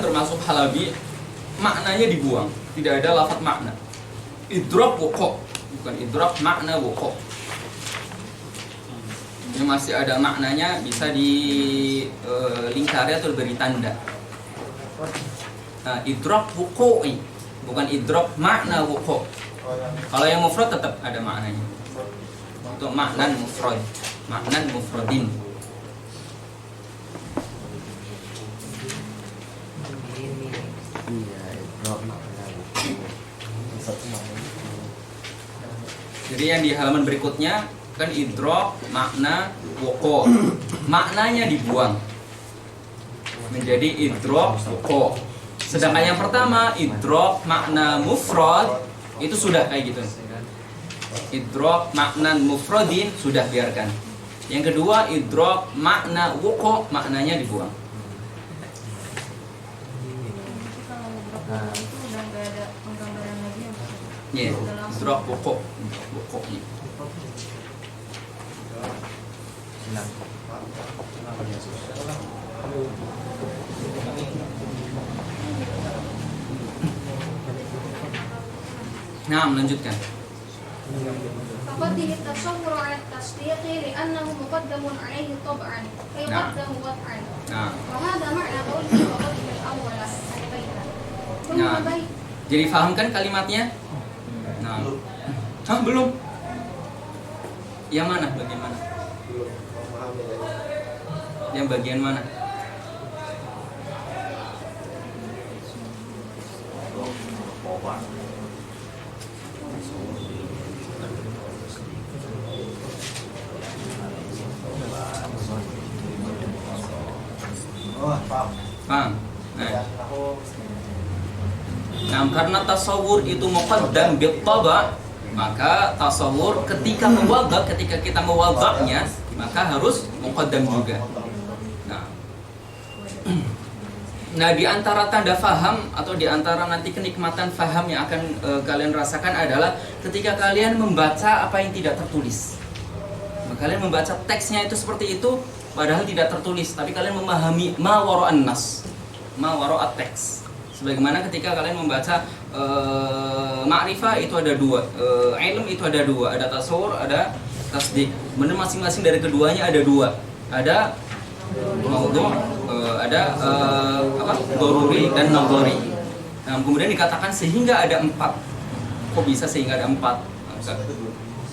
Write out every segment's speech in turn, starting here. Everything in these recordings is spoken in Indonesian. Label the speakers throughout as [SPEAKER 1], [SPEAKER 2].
[SPEAKER 1] Termasuk Halabi, maknanya dibuang, tidak ada lafaz makna. Idrok wuko, bukan idrok makna wuko. Ini masih ada maknanya, bisa dilingkari atau beri tanda. Nah, idrok wuko, bukan idrok makna wuko. Kalau yang mufrad tetap ada maknanya. Untuk maknan mufrad, maknan mufradin. Jadi yang di halaman berikutnya kan idrok makna woko, maknanya dibuang menjadi idrok woko. Sedangkan yang pertama idrok makna mufrad itu sudah kayak gitu. Idrok makna mufradin sudah, biarkan. Yang kedua idrok makna woko, maknanya dibuang. Ya, idrok woko, wokoknya. Nah, melanjutkan.
[SPEAKER 2] فقدم التصور على التصديق لأنه مقدم عليه طبعا فيقدم وضعا وهذا معنى قوله وقدم الأول البيت ثم بيت.
[SPEAKER 1] Jadi fahamkan kalimatnya? Nah, belum. Yang mana? Bagian mana? Yang bagian mana? Paham? Nah, karena tasawur itu muqaddam bittaba, maka tasawur ketika kita mewadahnya, maka harus muqaddam juga. Nah, di antara tanda faham atau di antara nanti kenikmatan faham yang akan kalian rasakan adalah ketika kalian membaca apa yang tidak tertulis. Kalian membaca teksnya itu seperti itu, padahal tidak tertulis, tapi kalian memahami ma wara'an nas, ma wara'at teks. Sebagaimana ketika kalian membaca ma'rifah itu ada dua, ilm itu ada dua, ada tasawur, ada tasdik. Kemudian masing-masing dari keduanya ada dua, ada maudhu', ada doruri dan nadhari. Nah, kemudian dikatakan sehingga ada empat. Kok bisa sehingga ada empat?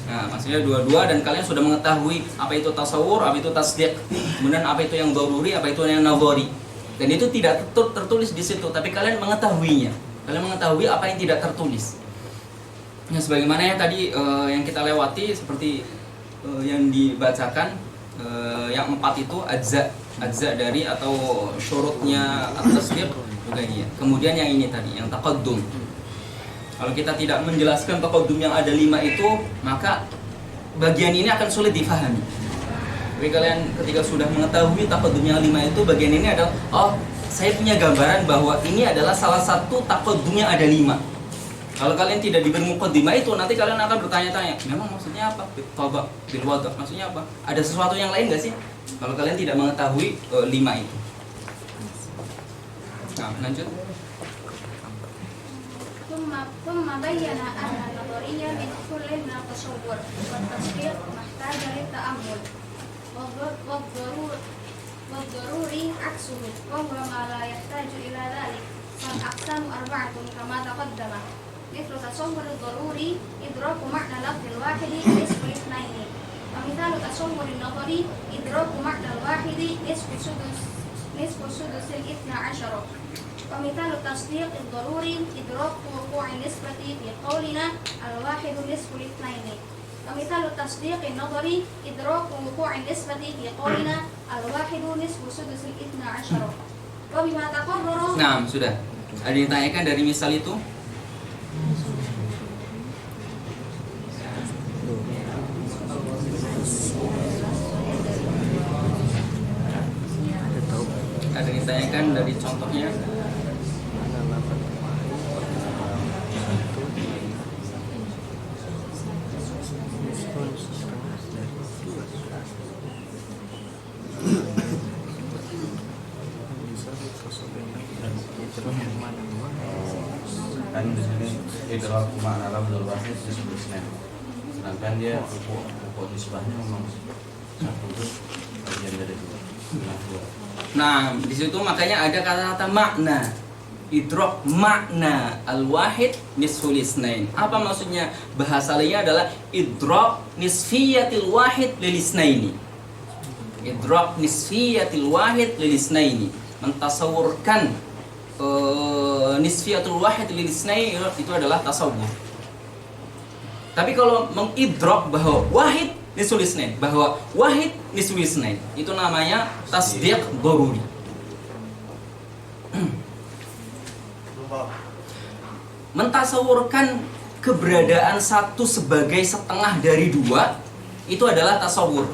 [SPEAKER 1] Nah, maksudnya dua-dua, dan kalian sudah mengetahui apa itu tasawur, apa itu tasdik, kemudian apa itu yang doruri, apa itu yang nadhari. Dan itu tidak tertulis di situ, tapi kalian mengetahuinya. Kalian mengetahui apa yang tidak tertulis. Nah, sebagaimana yang tadi yang kita lewati, seperti yang dibacakan, yang empat itu ajza dari atau syurutnya at-tasdiq juga iya. Kemudian yang ini tadi, yang taqaddum. Kalau kita tidak menjelaskan taqaddum yang ada 5 itu, maka bagian ini akan sulit difahami. Tapi kalian ketika sudah mengetahui taqaddum yang 5 itu, bagian ini adalah, oh, saya punya gambaran bahwa ini adalah salah satu taqaddum yang ada 5. Kalau kalian tidak diberi muqaddimah itu, nanti kalian akan bertanya-tanya, memang maksudnya apa? Bittabaq, bil wadah, maksudnya apa? Ada sesuatu yang lain nggak sih? Kalau kalian tidak mengetahui 5 itu. Nah, lanjut.
[SPEAKER 2] ثم بين أن النظرية من كل من التصور والتصديق محتاج للتأمل والضروري عكسه وهو ما لا يحتاج إلى ذلك فالأقسام 4 كما تقدم مثل تصور الضروري إدراك معنى لفظ الواحد نصف الاثنين ومثال تصور النظري إدراك معنى الواحد نصف سدس الاثنى عشر ومثال التصديق الضروري إدراك وقوع النسبة في قولنا الواحد نصف الاثنين ومثال التصديق النظري إدراك وقوع النسبة في قولنا الواحد نصف سدس الاثنى عشر وبما تقرر.
[SPEAKER 1] Nah, sudah. Ada yang ditanyakan dari misal itu? Ada yang ditanyakan dari contohnya?
[SPEAKER 3] Kan di sini idrak makna lafzul wahid disebut isnain. Sedangkan dia pokok nisbahnya memang satu itu bagian dari dua.
[SPEAKER 1] Nah, di situ makanya ada kata-kata makna. Idrak makna al-wahid nisful isnain. Apa maksudnya? Bahasa lainnya adalah idrak nisfiyatil wahid lil isnaini. Idrak nisfiyatil wahid lil isnaini. Mentasawurkan nisfiyatul wahid lil isnaini itu adalah tasawur. Tapi kalau mengidrak bahwa wahid nisful isnain, bahwa wahid nisful isnain, itu namanya tasdiq daruri. Mentasawurkan keberadaan satu sebagai setengah dari dua itu adalah tasawur.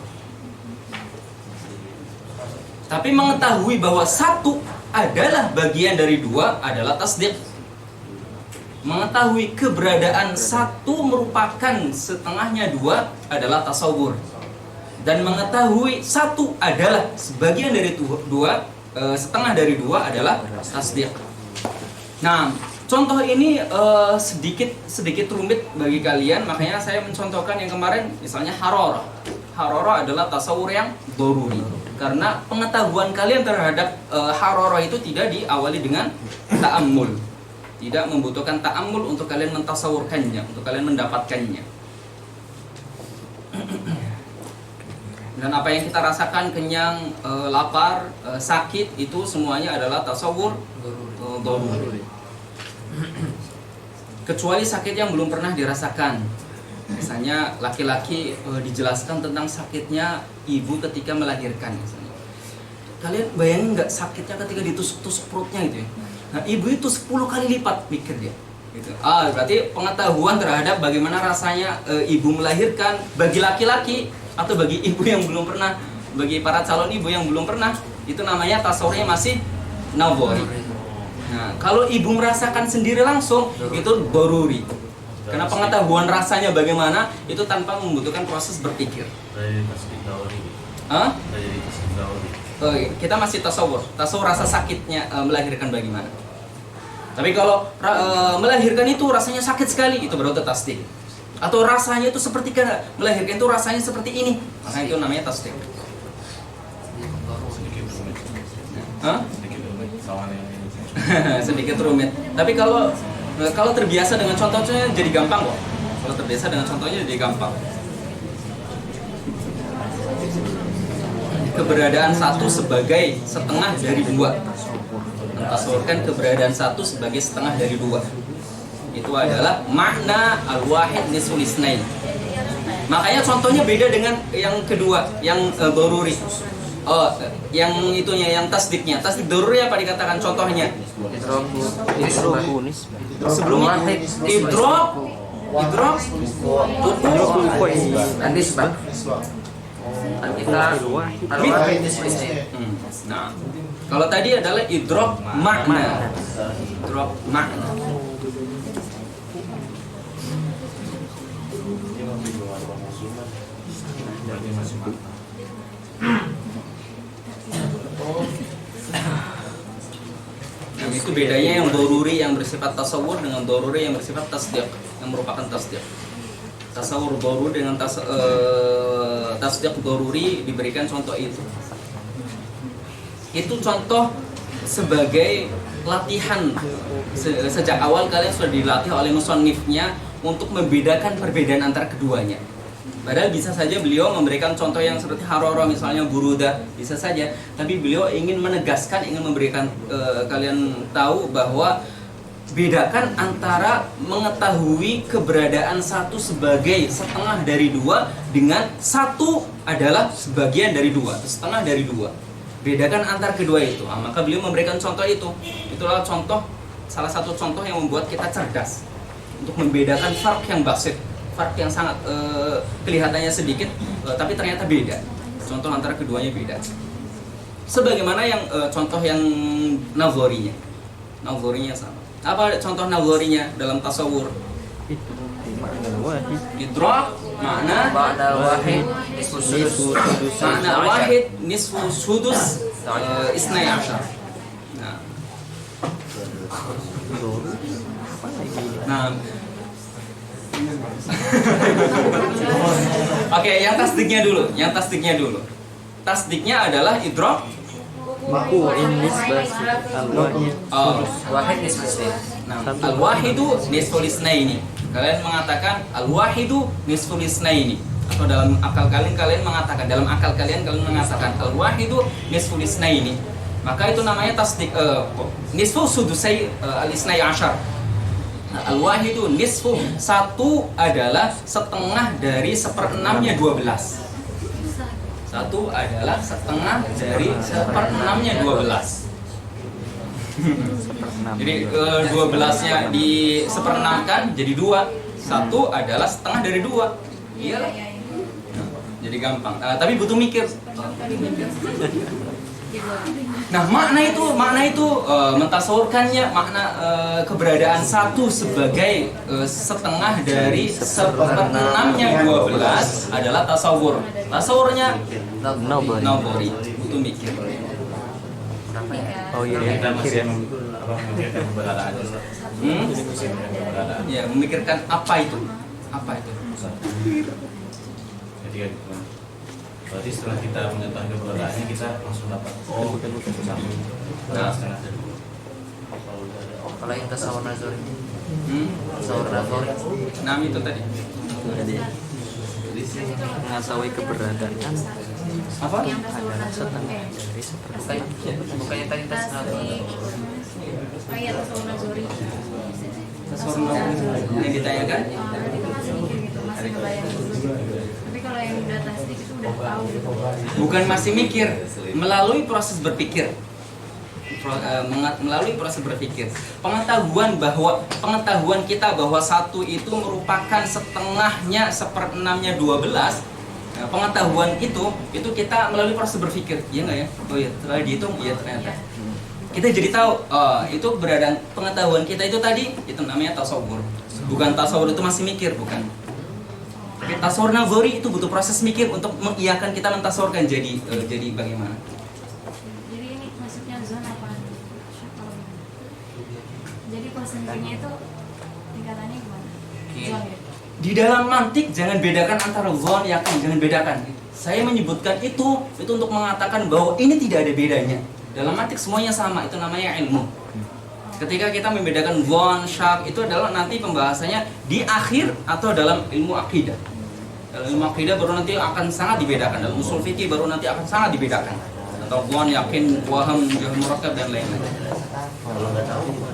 [SPEAKER 1] Tapi mengetahui bahwa satu adalah bagian dari dua adalah tasdiq. Mengetahui keberadaan satu merupakan setengahnya dua adalah tasawur. Dan mengetahui satu adalah sebagian dari dua, setengah dari dua adalah tasdiq. Nah, contoh ini sedikit rumit bagi kalian, makanya saya mencontohkan yang kemarin, misalnya harorah. Harorah adalah tasawur yang doruri, karena pengetahuan kalian terhadap harorah itu tidak diawali dengan ta'ammul, tidak membutuhkan ta'ammul untuk kalian mentasawurkannya, untuk kalian mendapatkannya. Dan apa yang kita rasakan, kenyang, lapar, sakit, itu semuanya adalah tasawur doruri. Kecuali sakit yang belum pernah dirasakan. Misalnya laki-laki dijelaskan tentang sakitnya ibu ketika melahirkan misalnya. Kalian bayangin nggak sakitnya ketika ditusuk-tusuk perutnya gitu ya. Nah, ibu itu 10 kali lipat mikir dia. Gitu. Berarti pengetahuan terhadap bagaimana rasanya ibu melahirkan bagi laki-laki atau bagi ibu yang belum pernah, bagi para calon ibu yang belum pernah, itu namanya tasawurnya masih nawari. Nah, kalau ibu merasakan sendiri langsung, itu doruri. Karena pengetahuan rasanya bagaimana, itu tanpa membutuhkan proses berpikir.
[SPEAKER 3] Dari tasdik dauri. Dari tasdik dauri.
[SPEAKER 1] Kita masih tasawur rasa sakitnya melahirkan bagaimana. Tapi kalau melahirkan itu rasanya sakit sekali, itu berarti tasdik. Atau rasanya itu seperti melahirkan itu rasanya seperti ini, maka itu namanya tasdik. Sedikit rumit. Tapi kalau terbiasa dengan contohnya jadi gampang kok. Kalau terbiasa dengan contohnya jadi gampang. Keberadaan satu sebagai setengah dari dua. Mentasawurkan keberadaan satu sebagai setengah dari dua. Itu adalah makna al-wahid nisful isnain. Makanya contohnya beda dengan yang kedua, yang doruri. Yang itunya, yang tasdiknya. Tasdik doruri apa dikatakan contohnya? Sebelumnya idrak Nah, kalau tadi adalah idrak makna. Idrak makna. Itu bedanya yang doruri yang bersifat tasawur dengan doruri yang bersifat tasdiq, yang merupakan tasdiq. Tasawur doruri dengan tasdiq doruri diberikan contoh itu. Itu contoh sebagai latihan. Sejak awal kalian sudah dilatih oleh musannifnya untuk membedakan perbedaan antara keduanya. Padahal bisa saja beliau memberikan contoh yang seperti harorah misalnya, burudah, bisa saja. Tapi beliau ingin menegaskan, ingin memberikan kalian tahu bahwa bedakan antara mengetahui keberadaan satu sebagai setengah dari dua dengan satu adalah sebagian dari dua, setengah dari dua. Bedakan antara kedua itu. Maka beliau memberikan contoh itu. Itulah contoh, salah satu contoh yang membuat kita cerdas untuk membedakan farq yang basit. Farq yang sangat kelihatannya sedikit, tapi ternyata beda. Contoh antara keduanya beda. Sebagaimana yang contoh yang nazorinya. Nazorinya sama. Apa contoh nazorinya dalam tasawur? Idrak makna
[SPEAKER 4] wahid
[SPEAKER 1] makna wahid nisfu sudus isnai ashar. Nah, Nah, oke, yang tasdiknya dulu. Tasdiknya adalah idrok.
[SPEAKER 4] Wahid nisful isnain.
[SPEAKER 1] Nah, al-wahidu nisful isnaini. Kalian mengatakan al-wahidu nisful isnaini. Atau dalam akal kalian mengatakan al-wahidu nisful isnaini. Maka itu namanya tasdik nisfu sudusai al-isnai asyar. Nah, al-wahidu nisfu, satu adalah setengah dari seperenamnya 12. Satu adalah setengah dari seperenamnya 12. Jadi 12-nya di seperenamkan jadi 2. Satu adalah setengah dari 2. Iya. Jadi gampang. Tapi butuh mikir. Nah, makna itu mentasawurkannya, makna keberadaan satu sebagai setengah dari seperenamnya 12 adalah tasawur. Tasawurnya nobori, butuh mikir.
[SPEAKER 4] Oh iya,
[SPEAKER 3] Kita masih memikirkan keberadaan.
[SPEAKER 1] Ya, memikirkan apa itu?
[SPEAKER 3] Jadi kan, berarti setelah kita mengetahui keberadaannya kita langsung dapat satu.
[SPEAKER 1] Nah.
[SPEAKER 3] Setengah dari 2.
[SPEAKER 4] Kalau yang tasawur nazari, tasawur nazari,
[SPEAKER 1] Nah, itu tadi.
[SPEAKER 5] mengetahui keberadaan
[SPEAKER 1] Apa?
[SPEAKER 5] adalah setengah dari seperempat.
[SPEAKER 4] bukannya tadi tas nazari.
[SPEAKER 2] Kayak tasawur nazari.
[SPEAKER 1] Tasawur yang ditanyakan.
[SPEAKER 2] Berarti kan masih mikir gitu, masih ngebayang dulu. Tapi kalau yang udah tasdik itu udah tahu gitu.
[SPEAKER 1] Bukan masih mikir, melalui proses berpikir. Melalui proses berpikir, pengetahuan kita bahwa satu itu merupakan setengahnya seperenamnya 12. Nah, pengetahuan itu kita melalui proses berpikir, iya nggak ya? Oh iya, setelah dihitung, iya ternyata. Kita jadi tahu, itu keberadaan pengetahuan kita itu tadi, itu namanya tasawur. Bukan tasawur itu masih mikir, bukan. Tapi tasawur nazari itu butuh proses mikir untuk mengiyakan kita mentasawurkan jadi bagaimana?
[SPEAKER 2] Jadi ini maksudnya zona apa? Jadi persentasenya itu tingkatannya gimana? Zona ya?
[SPEAKER 1] Di dalam mantik jangan bedakan antara zon, yakin, jangan bedakan. Saya menyebutkan itu untuk mengatakan bahwa ini tidak ada bedanya. Dalam mantik semuanya sama, itu namanya ilmu. Ketika kita membedakan zon, syak, itu adalah nanti pembahasannya di akhir atau dalam ilmu akidah. Dalam ilmu akidah baru nanti akan sangat dibedakan. Dalam usul fikih baru nanti akan sangat dibedakan. Atau zon, yakin, waham, jahil murakkab dan lain-lain.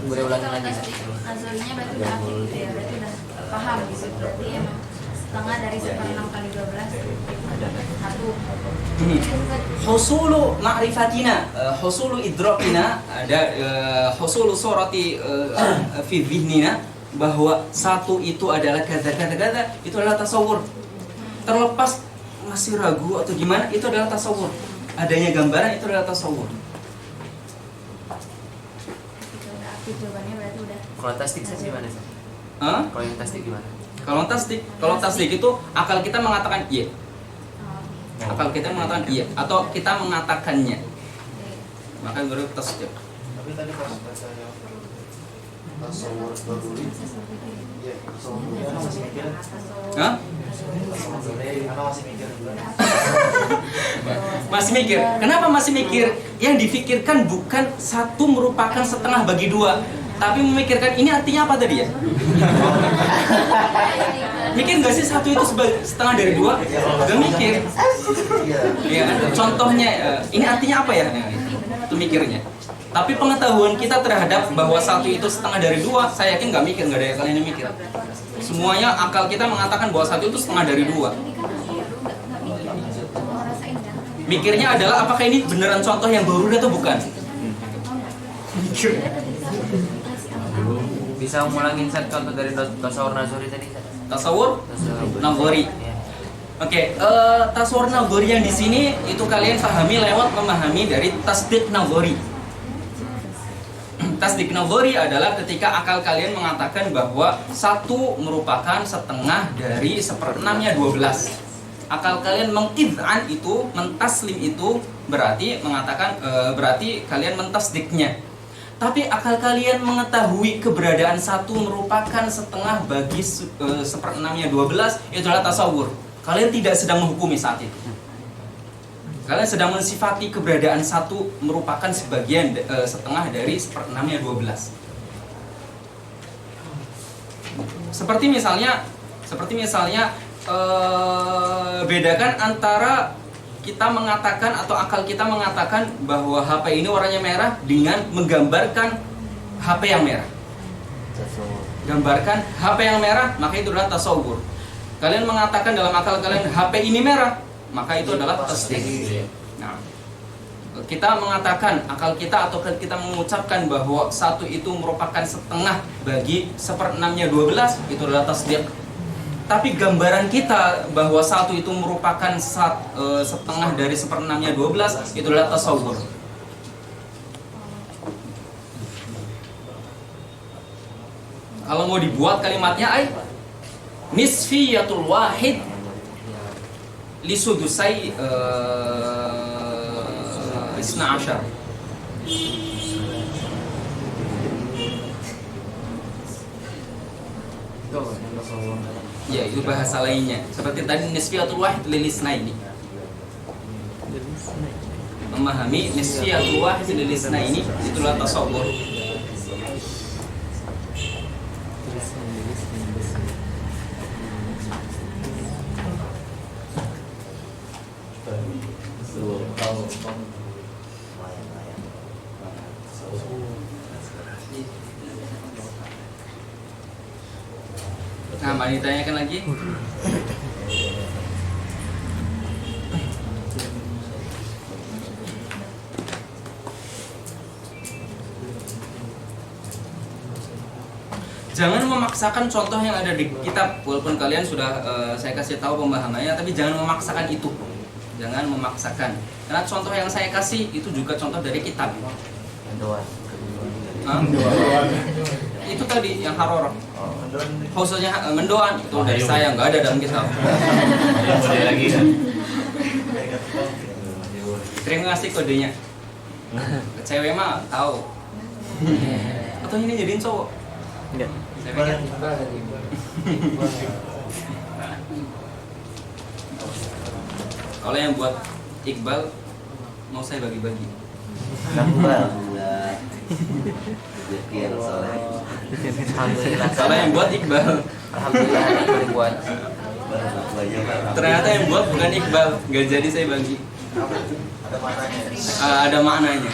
[SPEAKER 4] Boleh ulangi
[SPEAKER 2] Kalau
[SPEAKER 4] lagi.
[SPEAKER 2] tasdik nazarinya berarti udah akhir gitu ya, berarti udah paham gitu. Berarti emang setengah dari 1/6 kali 12 satu.
[SPEAKER 1] Husulu ma'rifatina, husulu idrakina, ada husulu surati fi dhihnina, bahwa satu itu adalah kata-kata itu adalah tasawur. Terlepas masih ragu atau gimana, itu adalah tasawur. Adanya gambaran itu adalah tasawur.
[SPEAKER 2] Itu udah aktif jawabannya, berarti udah.
[SPEAKER 4] Kalau tasdik gimana sih?
[SPEAKER 1] Hah?
[SPEAKER 4] Kalau yang tasdik gimana?
[SPEAKER 1] Kalau tasdik itu akal kita mengatakan iya.
[SPEAKER 2] Oh,
[SPEAKER 1] Akal kita mengatakan iya atau kita mengatakannya.
[SPEAKER 2] oke.
[SPEAKER 1] Maka baru tasdik.
[SPEAKER 6] Tapi tadi pas baca tasawur daruri, iya tasawur daruri anak masih mikir,
[SPEAKER 1] Hah?
[SPEAKER 6] tasawur daruri anak masih mikir juga.
[SPEAKER 1] Masih mikir. Kenapa masih mikir? Yang difikirkan bukan satu merupakan setengah bagi 2, tapi memikirkan ini artinya apa tadi ya? Mikir nggak sih satu itu sebagai setengah dari 2? Gak mikir. Ya kan? Contohnya ini artinya apa ya? Itu mikirnya. Tapi pengetahuan kita terhadap bahwa satu itu setengah dari 2, saya yakin nggak mikir, nggak ada yang kalian yang mikir. Semuanya akal kita mengatakan bahwa satu itu setengah dari 2.
[SPEAKER 2] Ini kan iya, lu nggak mikir, cuma ngerasain kan.
[SPEAKER 1] Mikirnya adalah apakah ini beneran contoh yang baru atau bukan? Mikir.
[SPEAKER 4] Bisa ngulangin set contoh dari tasawur nazari tadi?
[SPEAKER 1] Tasawur nazari.
[SPEAKER 4] Ya.
[SPEAKER 1] Oke, tasawur nazari yang di sini itu kalian pahami lewat memahami dari tasdik nazari. Tasdik nazari adalah ketika akal kalian mengatakan bahwa satu merupakan setengah dari seperenamnya 12. Akal kalian mengid'an itu, mentaslim itu berarti mengatakan berarti kalian mentasdiknya. Tapi akal kalian mengetahui keberadaan satu merupakan setengah bagi seperenamnya 12, itu adalah tasawur. Kalian tidak sedang menghukumi saat itu. Kalian sedang mensifati keberadaan satu merupakan sebagian setengah dari seperenamnya 12. Seperti misalnya bedakan antara kita mengatakan atau akal kita mengatakan bahwa HP ini warnanya merah dengan menggambarkan HP yang merah. Gambarkan HP yang merah, maka itu adalah tasawur. Kalian mengatakan dalam akal kalian HP ini merah, maka itu adalah tasdik. Nah, kita mengatakan akal kita atau kita mengucapkan bahwa satu itu merupakan setengah bagi seperenamnya 12, itu adalah tasdik. Tapi gambaran kita bahwa satu itu merupakan setengah dari seperenamnya 12, itu adalah tasawur. Kalau mau dibuat kalimatnya nisfiyatul wahid li sudusai isna asyar. Ya, itu bahasa lainnya. Seperti tadi nisfiyatul wahid lil isnaini. Memahami nisfiyatul wahid lil isnaini itulah tasawur. Nah, mau ditanyakan lagi? Jangan memaksakan contoh yang ada di kitab, walaupun kalian sudah saya kasih tahu pemahamannya, tapi jangan memaksakan itu. Jangan memaksakan. Karena contoh yang saya kasih itu juga contoh dari kitab. Itu tadi yang haroroh. Khususnya mendoan itu dari saya, nggak ada dalam kitab.
[SPEAKER 3] Lagi kan?
[SPEAKER 1] Terima kasih kodenya. Cewek mah tahu. Atau ini jadiin cowok?
[SPEAKER 5] Enggak.
[SPEAKER 1] Saya pikir. Kalau yang buat Iqbal mau saya bagi-bagi.
[SPEAKER 3] Alhamdulillah. Rezeki yang soleh.
[SPEAKER 4] Alhamdulillah.
[SPEAKER 1] Kalau yang buat Iqbal,
[SPEAKER 4] Alhamdulillah yang buat.
[SPEAKER 1] ternyata yang buat bukan Iqbal, nggak jadi saya bagi.
[SPEAKER 6] Ada maknanya.
[SPEAKER 1] Ada maknanya.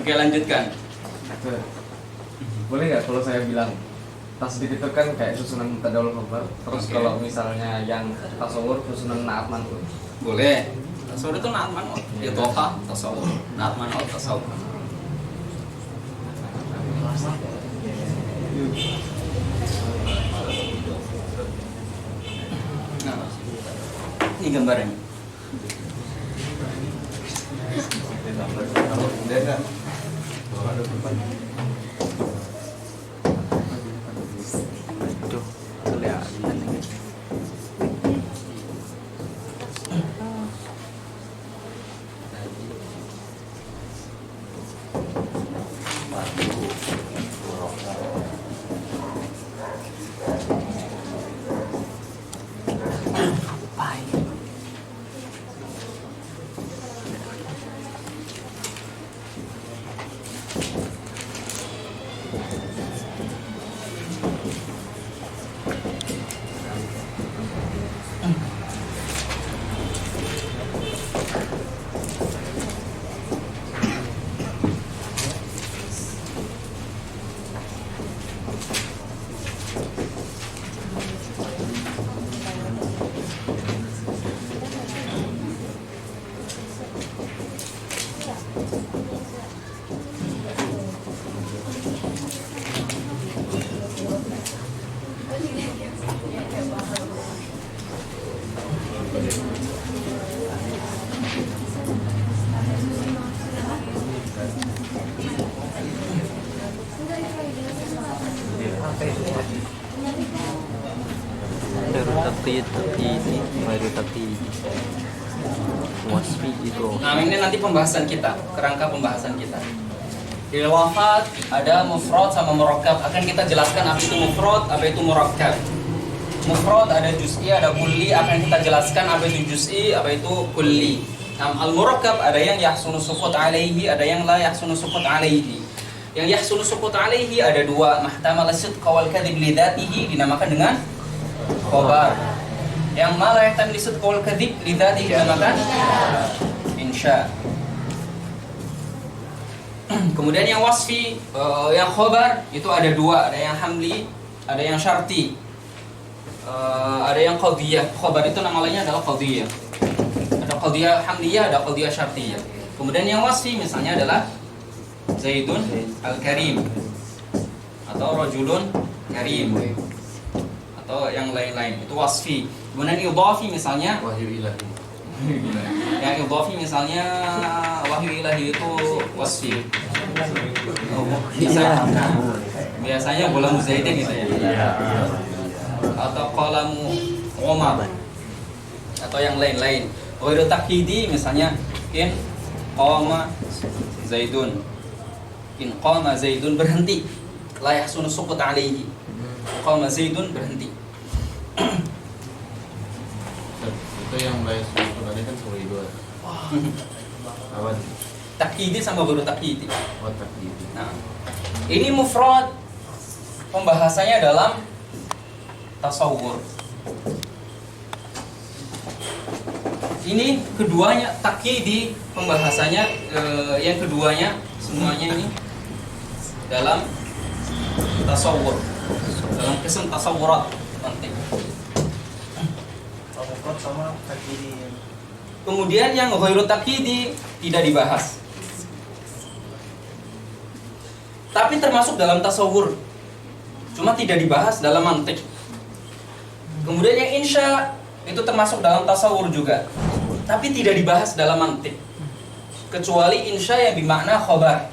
[SPEAKER 1] Oke, lanjutkan.
[SPEAKER 7] Boleh nggak kalau saya bilang tasdik itu kan kayak susunan mubtadaul khabar, terus
[SPEAKER 1] Oke.
[SPEAKER 7] kalau misalnya yang tasawur susunan na'at man'ut.
[SPEAKER 1] Boleh. Tasawur itu naat man'ut. Ya toha, tasawur. Naat man'ut, tasawur. Nah, ini gambarnya.
[SPEAKER 3] Dia enggak?
[SPEAKER 5] Tuh, kelihatan. Baru tapi ini. wasfi itu.
[SPEAKER 1] Nah, ini nanti pembahasan kita, kerangka pembahasan kita. Di lafaz ada mufrad sama murakkab. Akan kita jelaskan apa itu mufrad, apa itu murakkab. Mufrad ada juz'i, ada kulli. Akan kita jelaskan apa itu juz'i, apa itu kulli. Nah, al-murakkab ada yang yahsunu sukut alaihi, ada yang la yahsunu sukut alaihi. Yang yahsunu sukut alaihi ada dua, mahtamal sidqa wal kadhib li dzatihi, dinamakan dengan khabar. Yang ma la yahtamil sidqa wal kadhib li dzatihi dinamakan insya. Kemudian yang wasfi, yang khobar itu ada dua, ada yang hamli, ada yang syarti, ada yang qadiyah. Khobar itu nama lainnya adalah qadiyah. Ada qadiyah hamliyah, ada qadiyah syartiyah. Kemudian yang wasfi misalnya adalah Zaidun al-Karim atau Rajulun Karim atau yang lain-lain, itu wasfi. Kemudian idhafi misalnya
[SPEAKER 3] Wahyu ilahi.
[SPEAKER 1] yang idhafi misalnya wahyu ilahi itu wasfi. Biasanya bola Zaidin gitu ya. Atau qalamu Umar atau yang lain-lain. Ghairu takyidi misalnya in qama Zaidun. In qama Zaidun berhenti. La yahsunu sukut alaihi. Qama Zaidun berhenti.
[SPEAKER 3] Itu yang lain sebut tadi kan suri dua. Apa?
[SPEAKER 1] Takyidi sama ghairu takyidi.
[SPEAKER 3] Oh takdir.
[SPEAKER 1] Nah, ini mufrad, pembahasannya dalam tasawur. Ini keduanya takyidi, pembahasannya yang keduanya semuanya ini dalam tasawur, dalam kisah tasawurat penting.
[SPEAKER 6] Mufrad sama takyidi.
[SPEAKER 1] Kemudian yang ghairu takyidi tidak dibahas, tapi termasuk dalam tasawur, cuma tidak dibahas dalam mantik. Kemudian yang insya itu termasuk dalam tasawur juga, tapi tidak dibahas dalam mantik, kecuali insya yang bermakna khobar.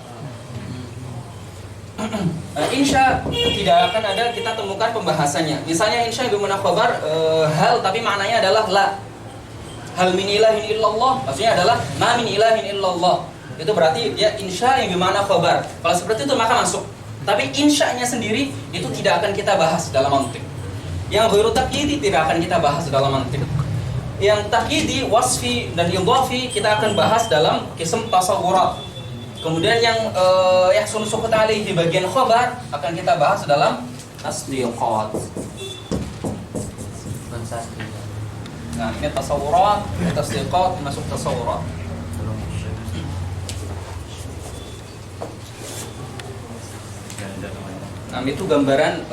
[SPEAKER 1] Insya tidak akan ada kita temukan pembahasannya. Misalnya insya yang bermakna khobar hal, tapi maknanya adalah la. Hal min ilahin illallah, maksudnya adalah ma min ilahin illallah. Itu berarti dia insya yang bermakna khobar. Kalau seperti itu maka masuk. Tapi insya-nya sendiri itu tidak akan kita bahas dalam mantik. Yang ghairu takyidi tidak akan kita bahas dalam mantik. Yang takyidi, wasfi dan idhafi kita akan bahas dalam qism tasawurat. Kemudian yang yahsunu sukut alaihi di bagian khobar akan kita bahas dalam tasdiqat. Nah, ini tasawurat, ini tasdiqat, masuk tasawurat. Nah, itu gambaran